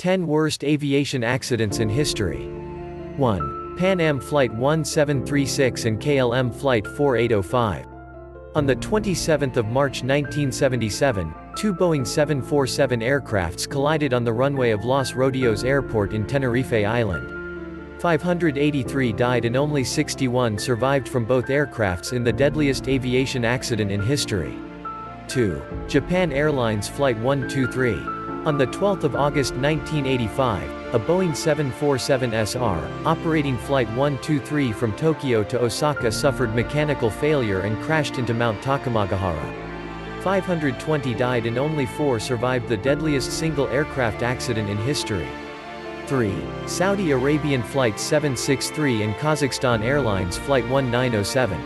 10 Worst Aviation Accidents in History. 1. Pan Am Flight 1736 and KLM Flight 4805. On the 27th of March 1977, two Boeing 747 aircrafts collided on the runway of Los Rodeos Airport in Tenerife Island. 583 died and only 61 survived from both aircrafts in the deadliest aviation accident in history. 2. Japan Airlines Flight 123. On the 12th of August 1985, a Boeing 747SR, operating Flight 123 from Tokyo to Osaka suffered mechanical failure and crashed into Mount Takamagahara. 520 died and only 4 survived the deadliest single aircraft accident in history. 3. Saudi Arabian Flight 763 and Kazakhstan Airlines Flight 1907.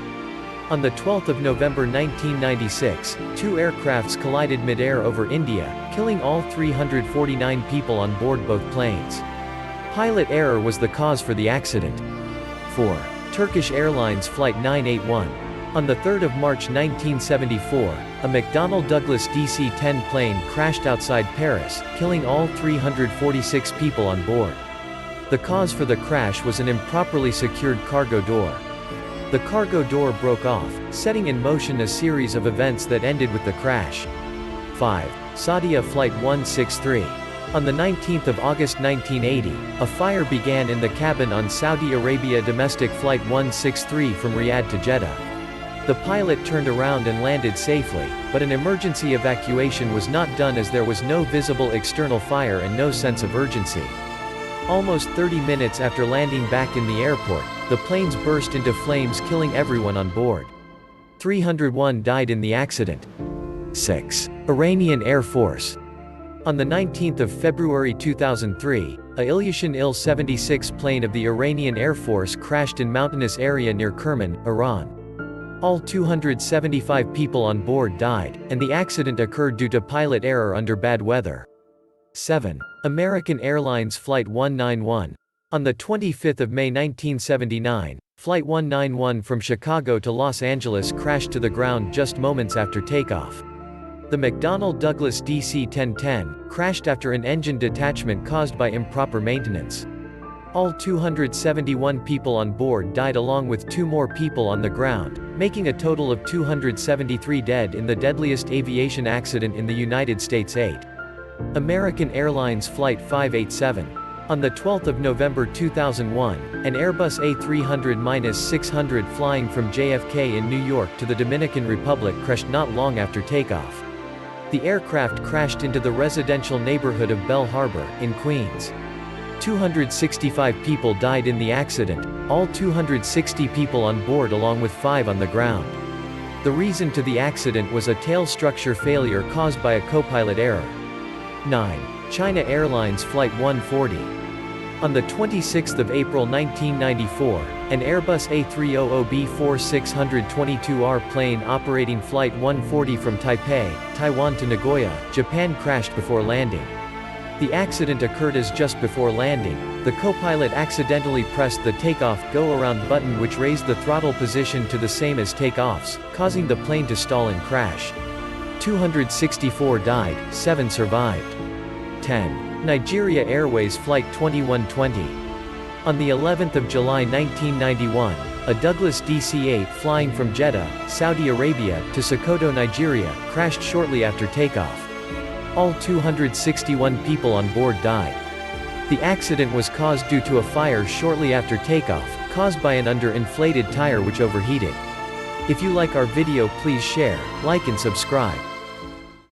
On the 12th of November 1996, two aircrafts collided mid-air over India, killing all 349 people on board both planes. Pilot error was the cause for the accident. 4. Turkish Airlines Flight 981. On the 3rd of March 1974, a McDonnell Douglas DC-10 plane crashed outside Paris, killing all 346 people on board. The cause for the crash was an improperly secured cargo door. The cargo door broke off, setting in motion a series of events that ended with the crash. 5. Saudia Flight 163. On the 19th of August 1980, a fire began in the cabin on Saudi Arabia domestic Flight 163 from Riyadh to Jeddah. The pilot turned around and landed safely, but an emergency evacuation was not done as there was no visible external fire and no sense of urgency. Almost 30 minutes after landing back in the airport, the planes burst into flames, killing everyone on board. 301 died in the accident. 6. Iranian Air Force. On the 19th of February 2003, a Ilyushin Il-76 plane of the Iranian Air Force crashed in mountainous area near Kerman, Iran. All 275 people on board died, and the accident occurred due to pilot error under bad weather. 7. American Airlines Flight 191. On the 25th of May 1979, Flight 191 from Chicago to Los Angeles crashed to the ground just moments after takeoff. The McDonnell Douglas DC-1010 crashed after an engine detachment caused by improper maintenance. All 271 people on board died along with 2 more people on the ground, making a total of 273 dead in the deadliest aviation accident in the United States. 8. American Airlines Flight 587. On the 12th of November 2001, an Airbus A300-600 flying from JFK in New York to the Dominican Republic crashed not long after takeoff. The aircraft crashed into the residential neighborhood of Bell Harbor, in Queens. 265 people died in the accident, all 260 people on board along with 5 on the ground. The reason to the accident was a tail structure failure caused by a co-pilot error. 9. China Airlines Flight 140. On the 26th of April 1994, an Airbus A300B4622R plane operating Flight 140 from Taipei, Taiwan to Nagoya, Japan crashed before landing. The accident occurred as just before landing, the co-pilot accidentally pressed the takeoff go-around button, which raised the throttle position to the same as takeoff's, causing the plane to stall and crash. 264 died, 7 survived. 10. Nigeria Airways Flight 2120. On the 11th of July 1991, a Douglas DC-8 flying from Jeddah, Saudi Arabia, to Sokoto, Nigeria, crashed shortly after takeoff. All 261 people on board died. The accident was caused due to a fire shortly after takeoff, caused by an under-inflated tire which overheated. If you like our video, please share, like and subscribe.